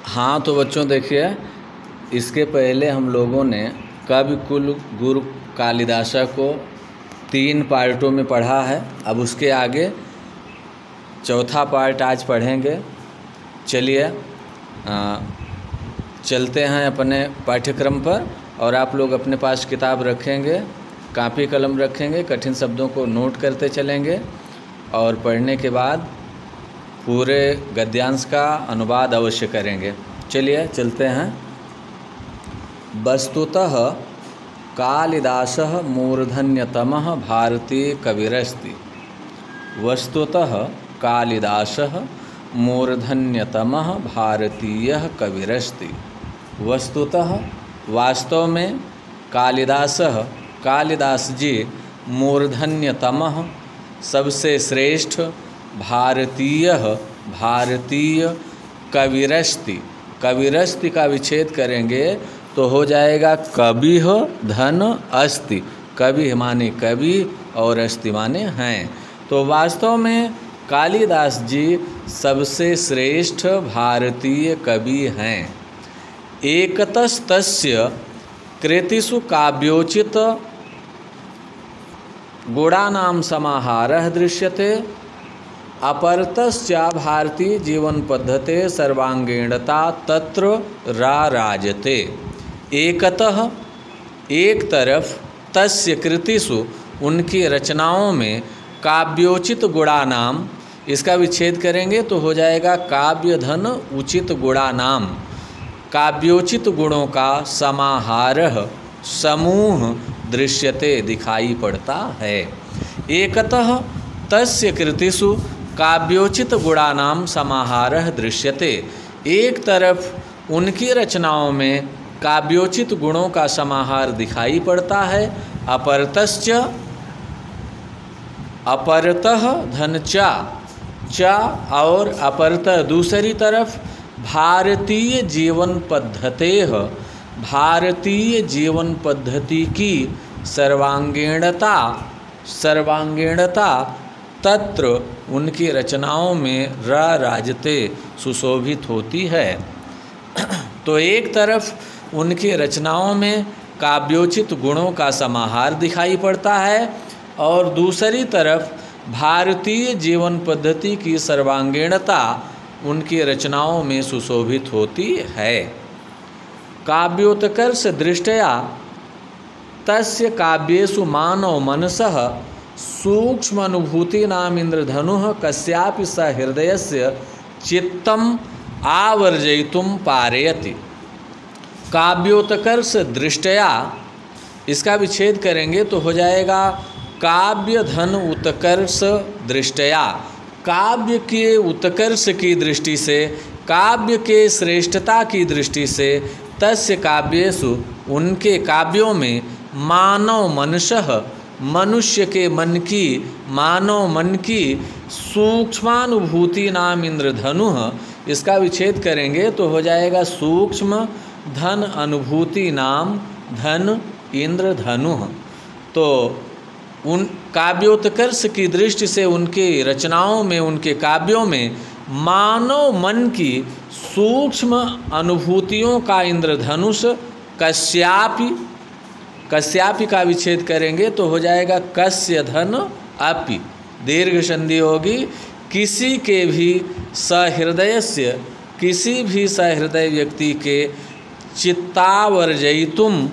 हाँ तो बच्चों देखिए, इसके पहले हम लोगों ने कवि कुल गुरु कालिदासा को 3 पार्टों में पढ़ा है। अब उसके आगे चौथा पार्ट आज पढ़ेंगे। चलिए चलते हैं अपने पाठ्यक्रम पर। और आप लोग अपने पास किताब रखेंगे, कापी कलम रखेंगे, कठिन शब्दों को नोट करते चलेंगे और पढ़ने के बाद पूरे गद्यांश का अनुवाद अवश्य करेंगे। चलिए चलते हैं। वस्तुतः कालिदासः मूर्धन्यतमः भारतीय कविरस्ति। वस्तुतः कालिदासः मूर्धन्यतमः भारतीय कविरस्ति। वस्तुतः वास्तव में कालिदास जी मूर्धन्यतमः सबसे श्रेष्ठ भारतीय कविरस्ति। कविरस्ति का विच्छेद करेंगे तो हो जाएगा कवि धन अस्ति। कवि माने कवि और अस्ति माने हैं। तो वास्तव में कालिदास जी सबसे श्रेष्ठ भारतीय कवि हैं। एकतस्तस्य कृतिषु काव्योचित गुणानां समाहारः दृश्यते। अपरतश्च भारतीय जीवन पद्धते सर्वांगीणता तत्र राराजते। एकतः एक तरफ, तस्य कृतिषु उनकी रचनाओं में, काव्योचित गुणानाम, इसका विच्छेद करेंगे तो हो जाएगा काव्य धन उचित गुणानाम। काव्योचित गुणों का समाहारः समूह दृश्यते दिखाई पड़ता है। एकतः तस्य कृतिषु काव्योचित गुणानाम समाहारः दृश्यते। एक तरफ उनकी रचनाओं में काव्योचित गुणों का समाहार दिखाई पड़ता है। अपरतः धन चा और अपरतः दूसरी तरफ भारतीय जीवन पद्धतेः, भारतीय जीवन पद्धति की सर्वांगीणता तत्र उनकी रचनाओं में राजते सुशोभित होती है। तो एक तरफ उनकी रचनाओं में काव्योचित गुणों का समाहार दिखाई पड़ता है और दूसरी तरफ भारतीय जीवन पद्धति की सर्वांगीणता उनकी रचनाओं में सुशोभित होती है। काव्योत्कर्ष दृष्टया तस्य काव्येषु मानव मनसः सूक्ष्म अनुभूतीनाम इंद्रधनुः कस्यापि सहृदयस्य चित्तम आवर्जयितुम पारयति। काव्योत्कर्ष दृष्टया, इसका विच्छेद करेंगे तो हो जाएगा काव्य धन उत्कर्ष दृष्टया। काव्य के उत्कर्ष की दृष्टि से, काव्य के श्रेष्ठता की दृष्टि से, तस्य काव्येषु उनके काव्यों में मानव मनसः मनुष्य के मन की, मानव मन की सूक्ष्मानुभूति नाम इंद्रधनुः, इसका विच्छेद करेंगे तो हो जाएगा सूक्ष्म धन अनुभूति नाम धन इंद्रधनुः। तो उन काव्योत्कर्ष की दृष्टि से उनकी रचनाओं में, उनके काव्यों में मानव मन की सूक्ष्म अनुभूतियों का इंद्रधनुष कस्यापि का विच्छेद करेंगे तो हो जाएगा कस्य धन अपि, दीर्घ संधि होगी। किसी के भी सहृदयस्य, किसी भी सहृदय व्यक्ति के चित्तावर्जयितुम,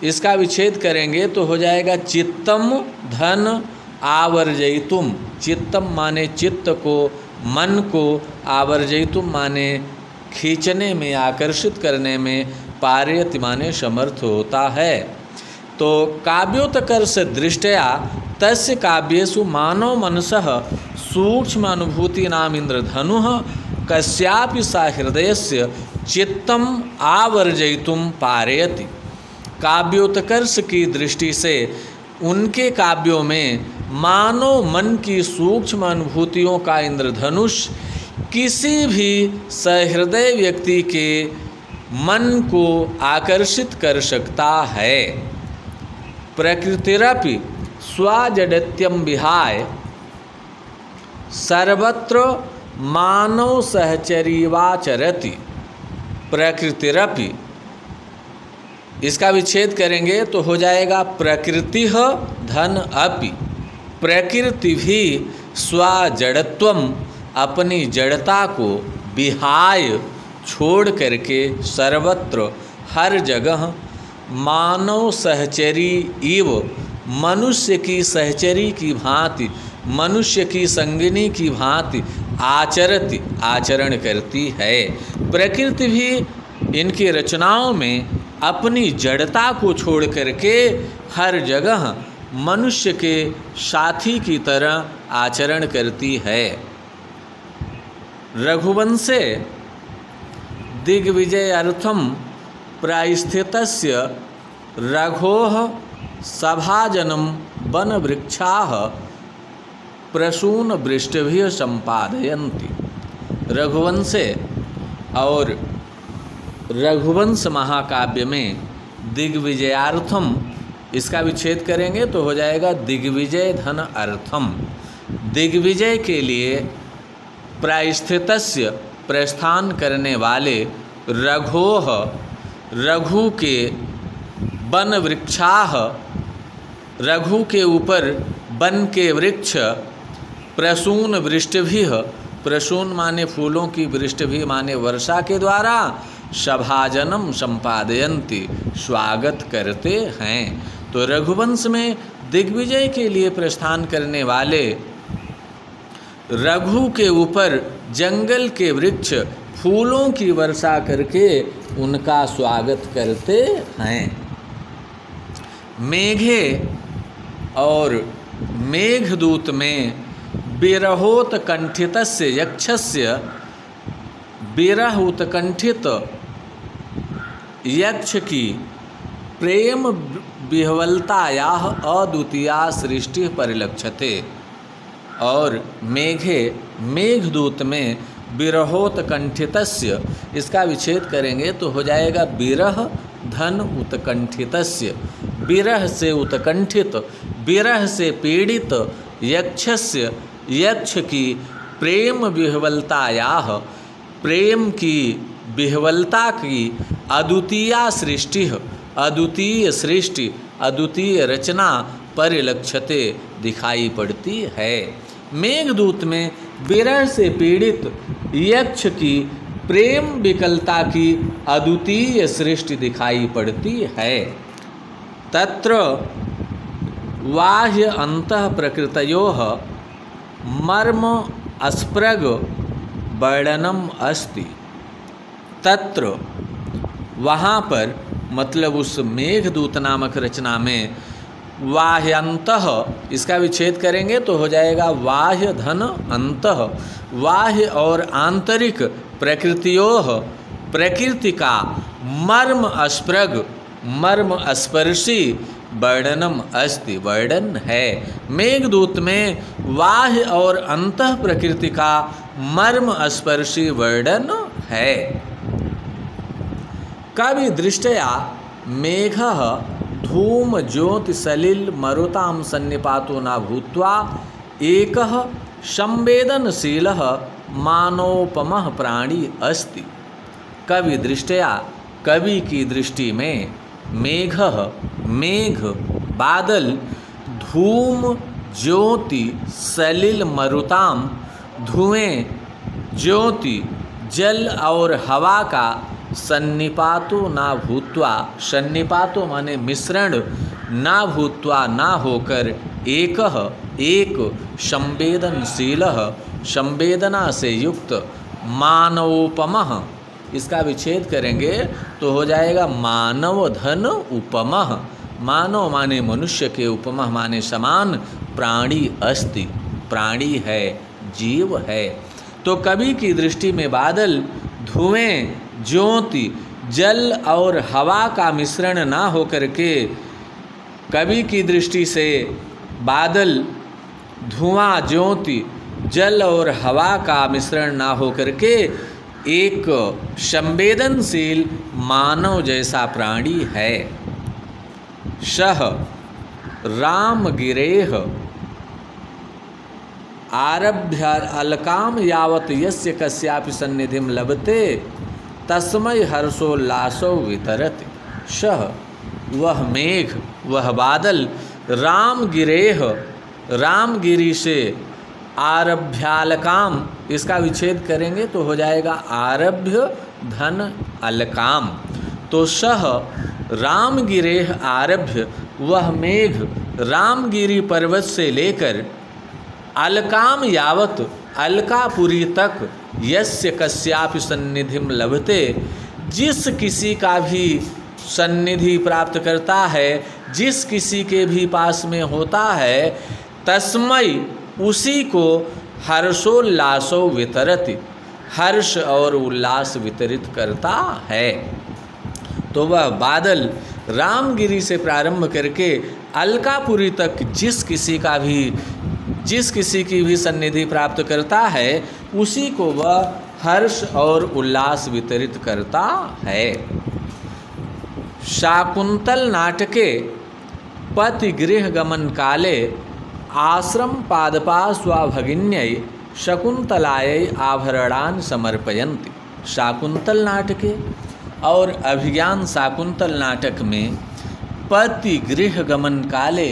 इसका विच्छेद करेंगे तो हो जाएगा चित्तम धन आवर्जयितुम। चित्तम माने चित्त को, मन को, आवर्जयितुम माने खींचने में, आकर्षित करने में, पारयति माने समर्थ होता है। तो काव्योत्कर्ष दृष्टया तस्य काव्येषु मानव मनसः सूक्ष्म अनुभूति नाम इंद्रधनुः कस्यापि सहृदयस्य चित्तम आवर्जयितुम पारयति। काव्योत्कर्ष की दृष्टि से उनके काव्यों में मानव मन की सूक्ष्म अनुभूतियों का इंद्रधनुष किसी भी सहृदय व्यक्ति के मन को आकर्षित कर सकता है। प्रकृतिरपि स्वजडत्यम विहाय सर्वत्र मानव सहचरीवाचरति प्रकृतिरपि। इसका विच्छेद करेंगे तो हो जाएगा प्रकृति धन अपि। प्रकृति भी स्वजड़त्वम अपनी जड़ता को विहाय छोड़ करके सर्वत्र हर जगह मानव सहचरी इव मनुष्य की सहचरी की भांति, मनुष्य की संगिनी की भांति आचरति आचरण करती है। प्रकृति भी इनकी रचनाओं में अपनी जड़ता को छोड़ करके हर जगह मनुष्य के साथी की तरह आचरण करती है। रघुवंशे दिग्विजय अर्थम प्रायस्थितस्य रघोः सभाजनम वन वृक्षाः प्रसून वृष्टिभिः संपादयन्ति। रघुवंशे और रघुवंश महाकाव्य में दिग्विजयार्थम, इसका विच्छेद करेंगे तो हो जाएगा दिग्विजय धन अर्थम। दिग्विजय के लिए प्रायस्थितस्य प्रस्थान करने वाले रघोः रघु के वन वृक्षाः रघु के ऊपर वन के वृक्ष प्रसून वृष्टिभिः, प्रसून माने फूलों की, वृष्टिभिः माने वर्षा के द्वारा सभाजनम संपादयन्ति स्वागत करते हैं। तो रघुवंश में दिग्विजय के लिए प्रस्थान करने वाले रघु के ऊपर जंगल के वृक्ष फूलों की वर्षा करके उनका स्वागत करते हैं। मेघे और मेघदूत में विरहोत्कंठितस्य यक्षस्य, विरह उत्कंठित यक्ष की प्रेम विह्वलतायाः अद्वितीया सृष्टि परिलक्षते। और मेघे मेघदूत में विरहोत्कंठितस्य, इसका विच्छेद करेंगे तो हो जाएगा विरह धन उत्कंठितस्य। विरह से उत्कंठित, विरह से पीड़ित यक्षस्य, यक्ष की प्रेम विह्वलतायाः, प्रेम की विह्वलता की अद्वितीया सृष्टि, अद्वितीय सृष्टि, अद्वितीय रचना परिलक्षते दिखाई पड़ती है। मेघदूत में विरह से पीड़ित यक्ष की प्रेम विकलता की अद्वितीय सृष्टि दिखाई पड़ती है। तत्र बाह्य अंतः प्रकृतयोः मर्म अस्प्रग वर्णनम अस्ति। तत्र वहाँ पर, मतलब उस मेघदूत नामक रचना में बाह्यंतः, इसका विच्छेद करेंगे तो हो जाएगा बाह्य धन अंतः, बाह्य और आंतरिक प्रकृतियोः, प्रकृति का मर्म अस्प्रग, मर्म स्पर्शी वर्णनम अस्ति, वर्णन है। मेघदूत में बाह्य और अंतः प्रकृति का मर्म स्पर्शी वर्णन है। कवि दृष्टया मेघः धूम ज्योति सलिल मरुतां सन्निपातो न भूत्वा एकः संवेदनशीलः मानवोपमः प्राणी अस्ति। कवि दृष्टया, कवि की दृष्टि में मेघः, मेघ बादल, धूम ज्योति सलिल मरुताम, धुएं ज्योति जल और हवा का सन्निपातो ना भूत्वा, सन्निपातो माने मिश्रण, ना भूत्वा ना होकर, एकः एक, संवेदनशीलः संवेदना से युक्त, मानवोपमः, इसका विच्छेद करेंगे तो हो जाएगा मानव धन उपमः। मानव माने मनुष्य के, उपमः माने समान, प्राणी अस्ति, प्राणी है, जीव है। तो कवि की दृष्टि में बादल, धुएं, ज्योति, जल और हवा का मिश्रण ना होकर के, कवि की दृष्टि से बादल, धुआं, ज्योति, जल और हवा का मिश्रण ना होकर के एक संवेदनशील मानव जैसा प्राणी है। सह राम गिरेह आरभ्य अलकाम यावत यस्य कस्यापि सन्निधिम लभते तस्मै हर्षोल्लासो वितरति। सह वह मेघ, वह बादल, राम गिरेह, रामगिरी से, आरभ्यालकाम, इसका विच्छेद करेंगे तो हो जाएगा आरभ्य धन अलकाम। तो सह रामगिरेह आरभ्य, वह मेघ रामगिरी पर्वत से लेकर अलकाम यावत, अलकापुरी तक, यस्य कस्यापि सन्निधिम लभते, जिस किसी का भी सन्निधि प्राप्त करता है, जिस किसी के भी पास में होता है, तस्मै, उसी को हर्षोल्लासो वितरति, हर्ष और उल्लास वितरित करता है। तो वह बादल रामगिरी से प्रारंभ करके अलकापुरी तक जिस किसी की भी सन्निधि प्राप्त करता है, उसी को वह हर्ष और उल्लास वितरित करता है। शाकुंतल नाटके पति गृह गमन काले आश्रम पादपा स्वभगिन्यै शकुंतलायै आभरणान समर्पयन्ति। शाकुंतल नाटके और अभिज्ञान शाकुंतल नाटक में पति गृह गमन काले,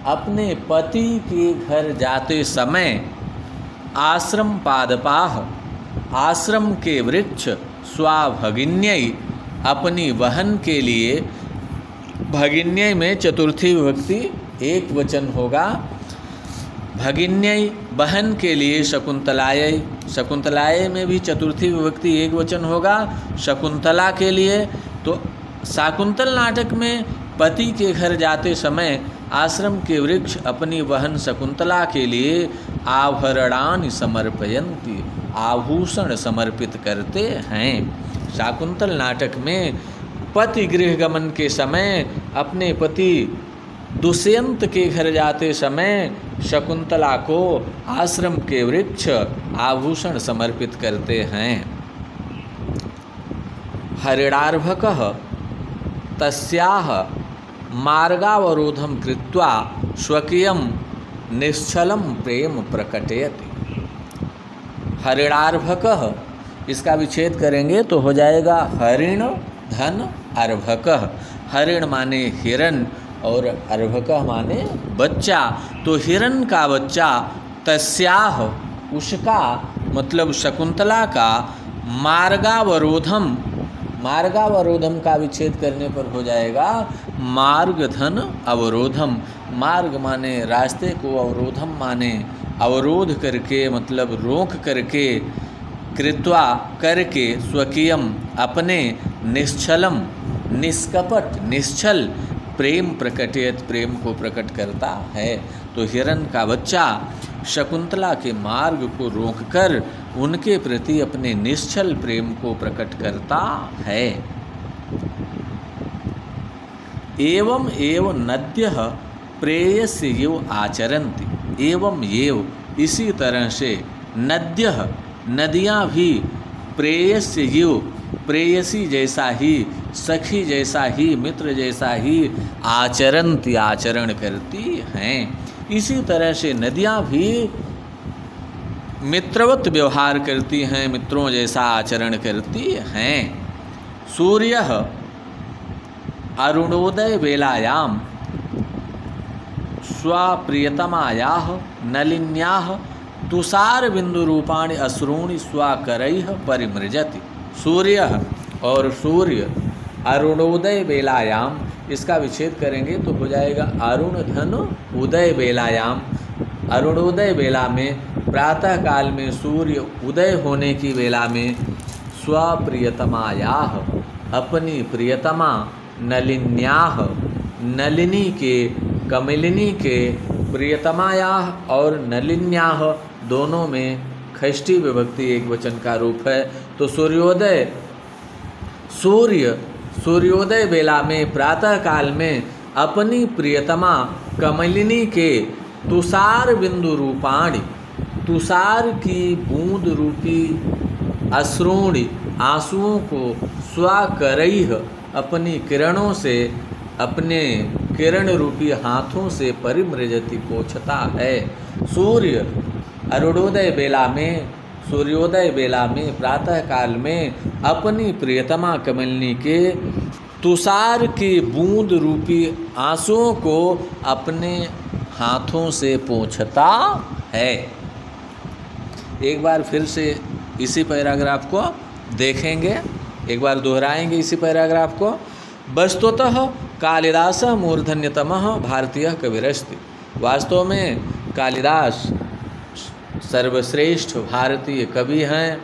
अपने पति के घर जाते समय, आश्रम पादपाह, आश्रम के वृक्ष, स्वाभगिन्यै, अपनी बहन के लिए, भगिन्यै में चतुर्थी विभक्ति एक वचन होगा, भगिन्यै बहन के लिए, शकुंतलायै, शकुंतलायै में भी चतुर्थी विभक्ति एक वचन होगा, शकुंतला के लिए। तो शाकुंतल नाटक में पति के घर जाते समय आश्रम के वृक्ष अपनी बहन शकुंतला के लिए आभरणानि समर्पयन्ति, आभूषण समर्पित करते हैं। शाकुंतल नाटक में पति गृह गमन के समय अपने पति दुष्यंत के घर जाते समय शकुंतला को आश्रम के वृक्ष आभूषण समर्पित करते हैं। हरिणार्भकः तस्याः मार्गावरोधम कृत्वा स्वकीयं निश्चलं प्रेम प्रकटयति। हरिणार्भकः, इसका विच्छेद करेंगे तो हो जाएगा हरिण धन अर्भकः। हरिण माने हिरण और अर्भकः माने बच्चा। तो हिरण का बच्चा, तस्याह, उसका मतलब शकुंतला का, मार्गावरोधम, मार्गावरोधम का विच्छेद करने पर हो जाएगा मार्ग धन अवरोधम। मार्ग माने रास्ते को, अवरोधम माने अवरोध करके, मतलब रोक करके, कृत्वा करके, स्वकीयम अपने, निश्चलम निष्कपट निश्चल, प्रेम प्रकटयत प्रेम को प्रकट करता है। तो हिरण का बच्चा शकुंतला के मार्ग को रोककर उनके प्रति अपने निश्चल प्रेम को प्रकट करता है। एवं एव नद्यः प्रेयस्य एव आचरन्ति। एवं एव, इसी तरह से, नद्यः, नदियाँ भी, प्रेयस्य एव, प्रेयसी जैसा ही, सखी जैसा ही, मित्र जैसा ही, आचरन्ति, आचरण करती हैं। इसी तरह से नदियाँ भी मित्रवत व्यवहार करती हैं, मित्रों जैसा आचरण करती हैं। सूर्यः अरुणोदय वेलायाम स्वप्रियतमायाः नलिन्याः तुषार बिंदु रूपाणि अश्रूणि स्वकरैः परिमृजति। सूर्य और सूर्य, अरुणोदय बेलायाम, इसका विच्छेद करेंगे तो हो जाएगा अरुण धन उदय बेलायाम। अरुणोदय बेला में, प्रातः काल में, सूर्य उदय होने की बेला में, स्वप्रियतमायाः, अपनी प्रियतमा, नलिन्याः, नलिनी के, कमलिनी के, प्रियतमायाः और नलिन्याः दोनों में षष्ठी विभक्ति एक वचन का रूप है। तो सूर्योदय, सूर्योदय बेला में, प्रातः काल में अपनी प्रियतमा कमलिनी के तुषार बिंदु रूपाणि, तुषार की बूंद रूपी अश्रूणि, आंसुओं को, स्वकरैः, अपनी किरणों से, अपने किरण रूपी हाथों से परिमृजति पोंछता है। सूर्य अरुणोदय बेला में, सूर्योदय बेला में, प्रातः काल में अपनी प्रियतमा कमलिनी के तुषार की बूंद रूपी आंसुओं को अपने हाथों से पोंछता है। एक बार फिर से इसी पैराग्राफ को देखेंगे, एक बार दोहराएंगे इसी पैराग्राफ को। वस्तुतः कालिदास मूर्धन्यतमः भारतीय कविरस्ति। वास्तव में कालिदास सर्वश्रेष्ठ भारतीय कवि हैं।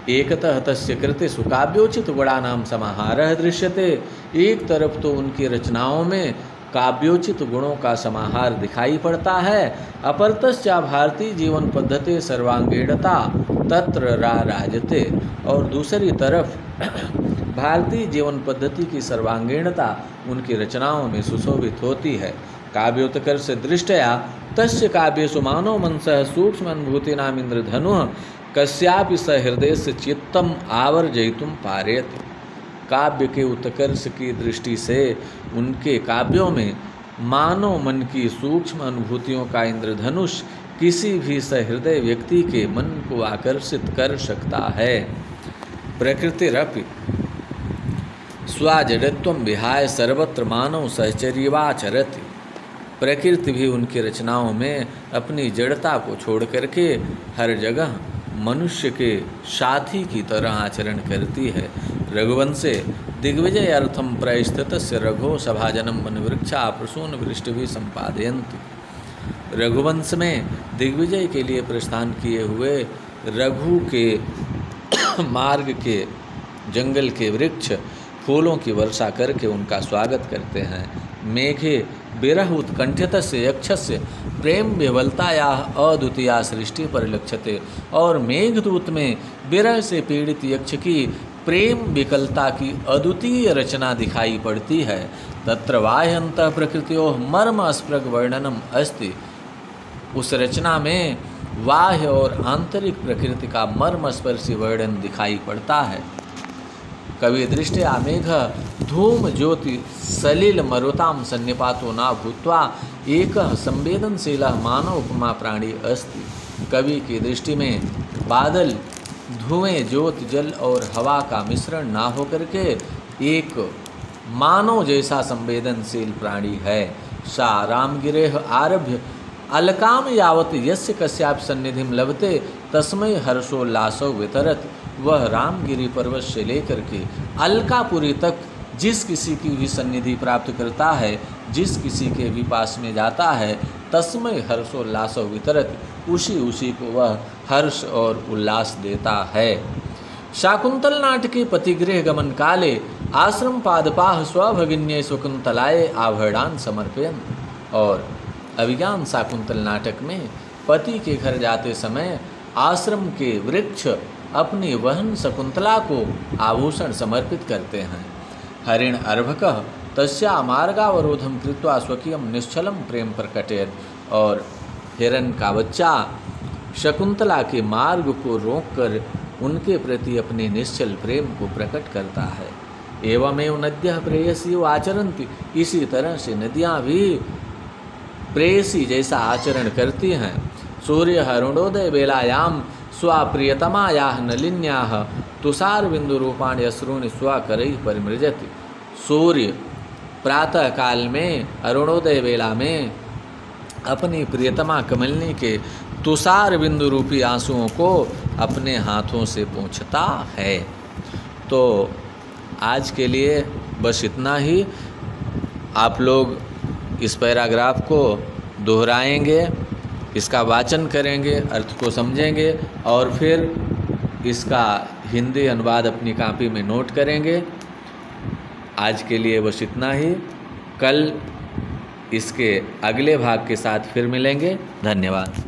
एकतः तस्य कृतिषु काव्योचित गुणानां समाहारः दृश्यते। एक तरफ तो उनकी रचनाओं में काव्योचित गुणों का समाहार दिखाई पड़ता है। अपरतश्चा भारतीय जीवन पद्धति सर्वांगीणता तत्र राजते। और दूसरी तरफ भारतीय जीवन पद्धति की सर्वांगीणता उनकी रचनाओं में सुशोभित होती है। काव्योत्कर्ष दृष्टया तस्य काव्येषु मानव मनसः सूक्ष्म अनुभूतीनाम् इंद्रधनुः कस्यापि सहृदय से चित्तम आवर्जयितुं पारयति। काव्य के उत्कर्ष की दृष्टि से उनके काव्यों में मानव मन की सूक्ष्म अनुभूतियों का इंद्रधनुष किसी भी सहृदय व्यक्ति के मन को आकर्षित कर सकता है। प्रकृतिरपि स्वाजडत्वं विहाय सर्वत्र मानव सहचर्यवाचरति। प्रकृति भी उनकी रचनाओं में अपनी जड़ता को छोड़ करके हर जगह मनुष्य के साथी की तरह आचरण करती है। रघुवंशे दिग्विजय अर्थम प्रस्थितस्य रघो सभाजनम वनवृक्षा प्रसून वृष्टि भी संपादयन्ति। रघुवंश में दिग्विजय के लिए प्रस्थान किए हुए रघु के मार्ग के जंगल के वृक्ष फूलों की वर्षा करके उनका स्वागत करते हैं। मेघे विरह उत्कंठितस्य यक्षस्य प्रेम विवलताया अद्वितीया सृष्टि परिलक्ष्यते। और मेघदूत में विरह से पीड़ित यक्ष की प्रेम विकलता की अद्वितीय रचना दिखाई पड़ती है। तत्र बाह्यन्तः प्रकृत्योः मर्म स्पृग वर्णनम अस्ति। उस रचना में बाह्य और आंतरिक प्रकृति का मर्मस्पर्शी वर्णन दिखाई पड़ता है। कवि दृष्टया मेघ धूम ज्योति सलिल मरुतां सन्निपातो न भूत्वा एकः संवेदनशीलः मानव उपमा प्राणी अस्ति। कवि की दृष्टि में बादल धुएं ज्योति जल और हवा का मिश्रण ना होकर के एक मानव जैसा संवेदनशील प्राणी है। सा रामगिरेह आरभ्य अलकाम यावत यस्य कस्याप सन्निधिम लभते तस्मै हर्षोल्लासो वितरत। वह रामगिरी पर्वत से लेकर के अलकापुरी तक जिस किसी की भी सन्निधि प्राप्त करता है, जिस किसी के भी पास में जाता है, तस्मै हर्षोल्लासो वितरत, उसी को वह हर्ष और उल्लास देता है। शाकुंतल नाटके पतिगृह गमन काले आश्रम पादपाह स्वभगिन्ये शकुंतलाय आभरणान समर्पयन। और अभिज्ञान शाकुंतल नाटक में पति के घर जाते समय आश्रम के वृक्ष अपनी वहन शकुंतला को आभूषण समर्पित करते हैं। हरिण अर्भकः तस्या मार्गावरोधम कृत्वा स्वकीयम निश्चलम प्रेम प्रकटयत। और हिरण का बच्चा शकुंतला के मार्ग को रोककर उनके प्रति अपने निश्चल प्रेम को प्रकट करता है। एवमेव नद्यः प्रेयसी आचरन्ति। इसी तरह से नदियाँ भी प्रेयसी जैसा आचरण करती हैं। सूर्य अरुणोदय बेलायाम स्वाप्रियतमायाः नलिन्याः तुषार बिंदु रूपाणि अश्रूणि स्वकरैः परिमृजति। सूर्य प्रातः काल में अरुणोदय बेला में अपनी प्रियतमा कमलिनी के तुषार बिंदु रूपी आंसुओं को अपने हाथों से पोंछता है। तो आज के लिए बस इतना ही। आप लोग इस पैराग्राफ को दोहराएंगे, इसका वाचन करेंगे, अर्थ को समझेंगे और फिर इसका हिंदी अनुवाद अपनी कॉपी में नोट करेंगे। आज के लिए बस इतना ही। कल इसके अगले भाग के साथ फिर मिलेंगे। धन्यवाद।